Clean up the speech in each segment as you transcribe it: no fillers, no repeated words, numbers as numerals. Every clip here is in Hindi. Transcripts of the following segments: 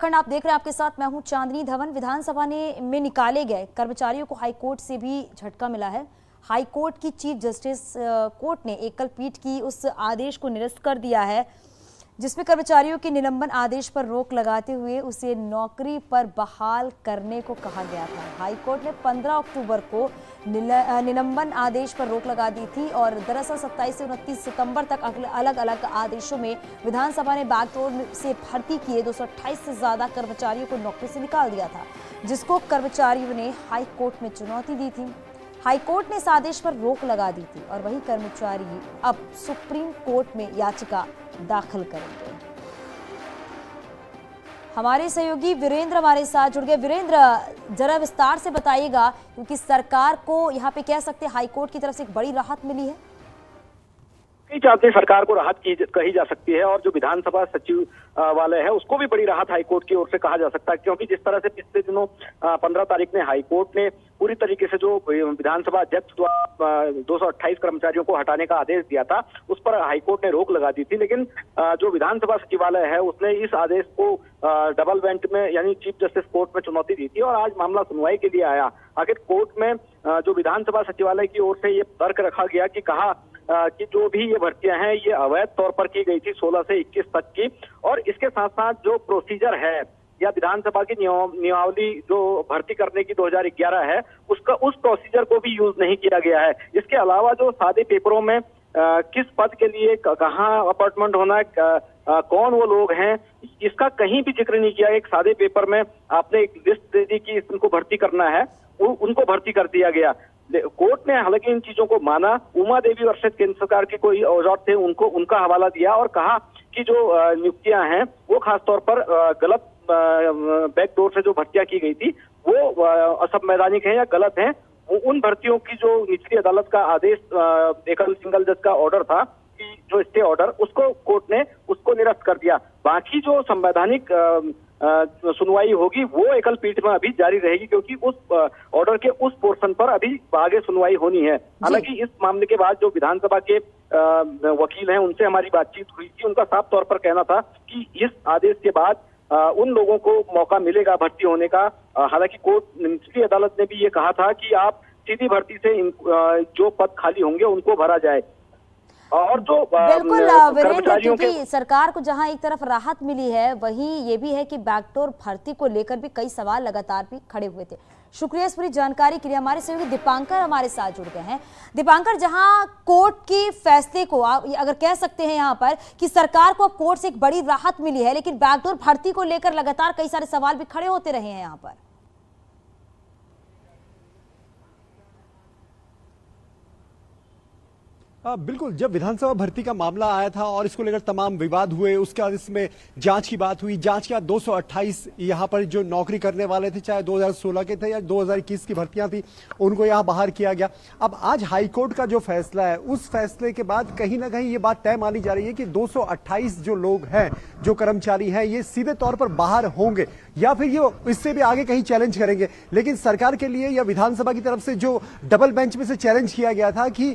उत्तराखंड आप देख रहे हैं, आपके साथ मैं हूं चांदनी धवन। विधानसभा में निकाले गए कर्मचारियों को हाईकोर्ट से भी झटका मिला है। हाईकोर्ट की चीफ जस्टिस कोर्ट ने एकल पीठ की उस आदेश को निरस्त कर दिया है जिसमें कर्मचारियों के निलंबन आदेश पर रोक लगाते हुए उसे नौकरी पर बहाल करने को कहा गया था। हाईकोर्ट ने 15 अक्टूबर को निलंबन आदेश पर रोक लगा दी थी और दरअसल 27 से 29 सितंबर तक अलग अलग आदेशों में विधानसभा ने बैकडोर से भर्ती किए 228 से ज्यादा कर्मचारियों को नौकरी से निकाल दिया था, जिसको कर्मचारियों ने हाईकोर्ट में चुनौती दी थी। हाईकोर्ट ने इस आदेश पर रोक लगा दी थी और वही कर्मचारी अब सुप्रीम कोर्ट में याचिका दाखिल करेंगे। हमारे सहयोगी वीरेंद्र हमारे साथ जुड़ गए। वीरेंद्र, जरा विस्तार से बताइएगा, क्योंकि सरकार को यहाँ पे कह सकते हैं हाईकोर्ट की तरफ से एक बड़ी राहत मिली है। चाहते सरकार को राहत कही जा सकती है और जो विधानसभा सचिवालय है उसको भी बड़ी राहत हाईकोर्ट की ओर से कहा जा सकता है, क्योंकि जिस तरह से पिछले दिनों 15 तारीख में हाईकोर्ट ने पूरी तरीके से जो विधानसभा अध्यक्ष द्वारा 228 कर्मचारियों को हटाने का आदेश दिया था उस पर हाईकोर्ट ने रोक लगा दी थी, लेकिन जो विधानसभा सचिवालय है उसने इस आदेश को डबल बेंच में यानी चीफ जस्टिस कोर्ट में चुनौती दी थी और आज मामला सुनवाई के लिए आया। आखिर कोर्ट में जो विधानसभा सचिवालय की ओर से ये तर्क रखा गया कि कहा कि जो भी ये भर्तियां हैं ये अवैध तौर पर की गई थी 16 से 21 तक की, और इसके साथ साथ जो प्रोसीजर है या विधानसभा की नियमावली जो भर्ती करने की 2011 है उसका उस प्रोसीजर को भी यूज नहीं किया गया है। इसके अलावा जो सादे पेपरों में किस पद के लिए कहाँ अपॉइंटमेंट होना है, कौन वो लोग हैं, इसका कहीं भी जिक्र नहीं किया। एक सादे पेपर में आपने एक लिस्ट दे दी कि इनको भर्ती करना है, उनको भर्ती कर दिया गया। कोर्ट ने हालांकि इन चीजों को माना। उमा देवी वर्षित केंद्र सरकार के कोई औजार थे उनका हवाला दिया और कहा कि जो नियुक्तियां हैं वो खासतौर पर गलत बैकडोर से जो भर्तियां की गई थी वो असंवैधानिक है या गलत है। उन भर्तियों की जो निचली अदालत का आदेश एकल सिंगल जज का ऑर्डर था कि जो स्टे ऑर्डर, उसको कोर्ट ने उसको निरस्त कर दिया। बाकी जो संवैधानिक सुनवाई होगी वो एकल पीठ में अभी जारी रहेगी, क्योंकि उस ऑर्डर के उस पोर्शन पर अभी आगे सुनवाई होनी है। हालांकि इस मामले के बाद जो विधानसभा के वकील हैं उनसे हमारी बातचीत हुई थी, उनका साफ तौर पर कहना था कि इस आदेश के बाद उन लोगों को मौका मिलेगा भर्ती होने का। हालांकि कोर्ट निचली अदालत ने भी ये कहा था कि आप सीधी भर्ती से जो पद खाली होंगे उनको भरा जाए। और जो बिल्कुल वीरेंद्र, क्योंकि सरकार को जहां एक तरफ राहत मिली है वहीं ये भी है कि बैकडोर भर्ती को लेकर भी कई सवाल लगातार भी खड़े हुए थे। शुक्रिया इस पूरी जानकारी के लिए। हमारे सहयोगी दीपांकर हमारे साथ जुड़ गए हैं। दीपांकर, जहां कोर्ट के फैसले को अगर कह सकते हैं यहाँ पर कि सरकार को अब कोर्ट से एक बड़ी राहत मिली है, लेकिन बैकडोर भर्ती को लेकर लगातार कई सारे सवाल भी खड़े होते रहे हैं यहाँ पर। बिल्कुल, जब विधानसभा भर्ती का मामला आया था और इसको लेकर तमाम विवाद हुए, उसके बाद इसमें जांच की बात हुई। जांच के बाद 228 यहां पर जो नौकरी करने वाले थे, चाहे 2016 के थे या 2021 की भर्तियां थी, उनको यहां बाहर किया गया। अब आज हाईकोर्ट का जो फैसला है, उस फैसले के बाद कहीं ना कहीं ये बात तय मानी जा रही है कि 228 जो लोग हैं, जो कर्मचारी हैं, ये सीधे तौर पर बाहर होंगे या फिर ये इससे भी आगे कहीं चैलेंज करेंगे। लेकिन सरकार के लिए या विधानसभा की तरफ से जो डबल बेंच में से चैलेंज किया गया था कि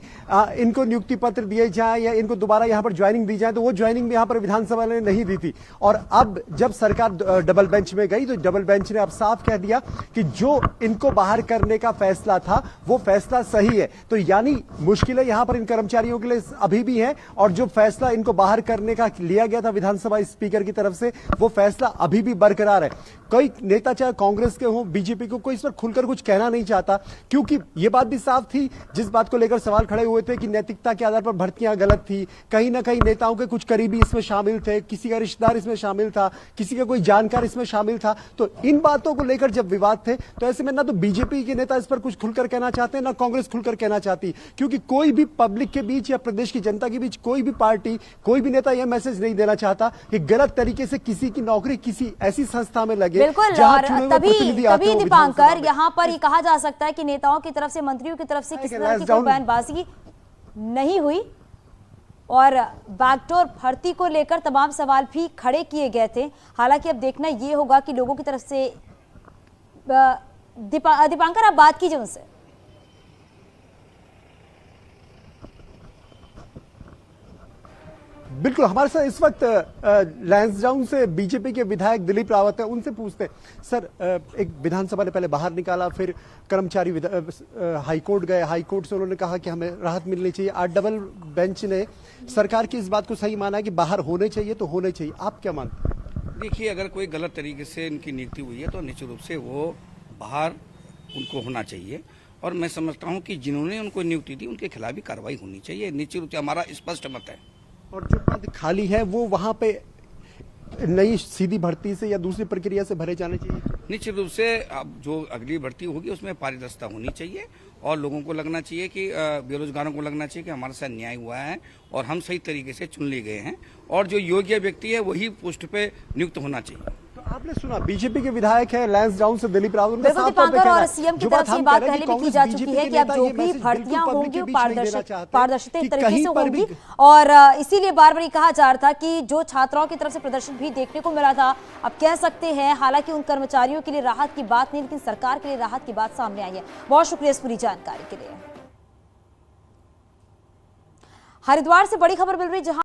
इनको नियुक्ति पत्र दिए जाए या इनको दोबारा यहां पर ज्वाइनिंग दी जाए, तो वो ज्वाइनिंग यहां पर विधानसभा ने नहीं दी थी। और अब जब सरकार डबल बेंच में गई तो डबल बेंच ने अब साफ कह दिया कि जो इनको बाहर करने का फैसला था वो फैसला सही है। तो यानी मुश्किलें यहां पर इन कर्मचारियों के लिए अभी भी है, और जो फैसला इनको बाहर करने का लिया गया था विधानसभा स्पीकर की तरफ से, वो फैसला अभी भी बरकरार है। कई नेता, चाहे कांग्रेस के हो, बीजेपी को, कोई इस पर खुलकर कुछ कहना नहीं चाहता, क्योंकि ये बात भी साफ थी, जिस बात को लेकर सवाल खड़े हुए थे कि नैतिकता के आधार पर भर्तियां गलत थी। कहीं ना कहीं नेताओं के कुछ करीबी इसमें शामिल थे, किसी का रिश्तेदार इसमें शामिल था, किसी का कोई जानकार इसमें शामिल था। तो इन बातों को लेकर जब विवाद थे, तो ऐसे में ना तो बीजेपी के नेता इस पर कुछ खुलकर कहना चाहते हैं, ना कांग्रेस खुलकर कहना चाहती, क्योंकि कोई भी पब्लिक के बीच या प्रदेश की जनता के बीच कोई भी पार्टी, कोई भी नेता यह मैसेज नहीं देना चाहता कि गलत तरीके से किसी की नौकरी किसी ऐसी संस्था में लगे। तभी दीपांकर, यहाँ पर ये कहा जा सकता है कि नेताओं की तरफ से, मंत्रियों की तरफ से किसी तरह की कोई बयानबाजी नहीं हुई और बैकडोर भर्ती को लेकर तमाम सवाल भी खड़े किए गए थे। हालांकि अब देखना यह होगा कि लोगों की तरफ से दीपांकर आप बात कीजिए उनसे। बिल्कुल, हमारे साथ इस वक्त लैंसडाउन से बीजेपी के विधायक दिलीप रावत है, उनसे पूछते हैं। सर, एक विधानसभा ने पहले बाहर निकाला, फिर कर्मचारी हाईकोर्ट गए, हाईकोर्ट से उन्होंने कहा कि हमें राहत मिलनी चाहिए। आज डबल बेंच ने सरकार की इस बात को सही माना है कि बाहर होने चाहिए तो होने चाहिए। आप क्या मानते हैं? देखिए, अगर कोई गलत तरीके से इनकी नियुक्ति हुई है तो निश्चित रूप से वो बाहर उनको होना चाहिए, और मैं समझता हूं कि जिन्होंने उनको नियुक्ति दी उनके खिलाफ भी कार्रवाई होनी चाहिए। निश्चित रूप से हमारा स्पष्ट मत है। और जो पद खाली है वो वहां पे नई सीधी भर्ती से या दूसरी प्रक्रिया से भरे जाने चाहिए। निश्चित रूप से अब जो अगली भर्ती होगी उसमें पारदर्शिता होनी चाहिए, और लोगों को लगना चाहिए कि बेरोजगारों को लगना चाहिए कि हमारे साथ न्याय हुआ है और हम सही तरीके से चुन लिए गए हैं, और जो योग्य व्यक्ति है वही पोस्ट पे नियुक्त होना चाहिए। तो आपने सुना, बीजेपी के विधायक है लैंसडाउन से दिलीप रावत, बिल्कुल दीपांकर, और सीएम की तरफ से ये बात पहले भी की जा चुकी है कि अब जो भी भर्तियां होंगी पारदर्शिता तरीके से होंगी, और इसीलिए बार बार कहा जा रहा था कि जो छात्राओं की तरफ से प्रदर्शन भी देखने को मिला था, अब कह सकते हैं हालांकि उन कर्मचारियों के लिए राहत की बात नहीं, लेकिन सरकार के लिए राहत की बात सामने आई है। बहुत शुक्रिया इस पूरी जानकारी के लिए। हरिद्वार से बड़ी खबर मिल रही, जहां